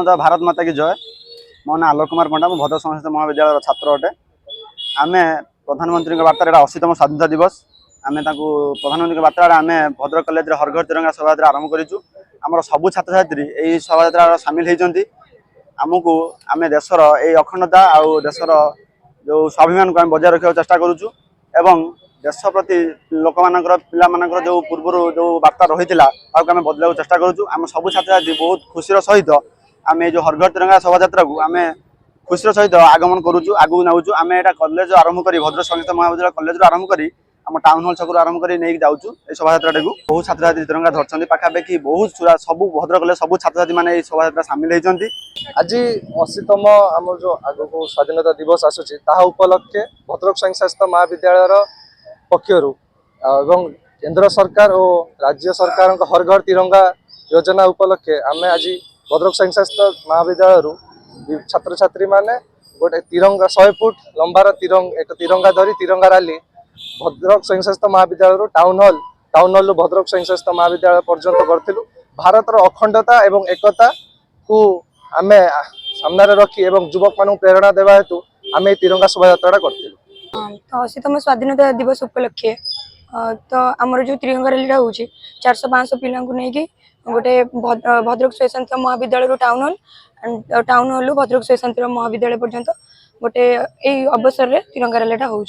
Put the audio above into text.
प्रथमतः भारत माता की जय। मो ना आलोक कुमार पंडा, भद्रक संस्कृत महाविद्यालय छात्र अटे। आम प्रधानमंत्री वार्ता 80तम स्वाधीनता दिवस। आम प्रधानमंत्री वार्ता आम भद्रक कलेज हर घर तिरंगा शोभा आरंभ कर सबू छात्र छात्री यही शोभा सामिल होती। आमको आम देशर ये अखंडता और देशर जो स्वाभिमान को आम बजाय रखा चेष्टा करुचु एवं देश प्रति लोक मानकर पिला मानकर जो पूर्व जो वार्ता रही आम बदल चेष्टा करुचु। आम सब छात्र छात्री बहुत खुशी सहित आम जो हर घर तिरंगा शोभा को आम खुशी सहित आगमन करुचु आगू नौचु। आम यहाँ कलेज आरंभ कर भद्रक संगीत महाविद्यालय कलेज आरंभ कर आम टाउन हल छक आरंभ कर नहीं जाऊँ शोभा को। बहुत छात्र छात्री तिरंगा धरती पाखापाखि बहुत सब भद्रक कलेज सब छात्र छात्री मैंने शोभा सामिल होती। आज 80तम आम जो आग को स्वाधीनता दिवस आसूची उपलक्षे भद्रक संस्कृत महाविद्यालय पक्षर एवं केंद्र सरकार और राज्य सरकार हर घर तिरंगा योजना उपलक्षे आम आज भद्रक संस्कृत महाविद्यालय छात्र छात्री माने गोटे तिरंगा 100 फुट लंबार एक तिरंगा धरी तिरंगा रैली भद्रक संस्कृत महाविद्यालय टाउन हल भद्रक संस्कृत महाविद्यालय पर्यंत करूँ। भारतर अखंडता एवं एकता को आम सामने रखी एवं युवक मान प्रेरणा देवा हेतु आम तिरंगा शोभा करूँ। तो 80तम स्वाधीनता दिवस उपलक्षे तो आमर जो तिरंगा रैलीटा हो 400-500 पिला नहीं गोटे भद्रक स्वतंत्र महाविद्यालय टाउन हल भद्रक स्वतंत्र महाविद्यालय पर्यंत गोटे अवसर में तिरंगा रैलीटा हो।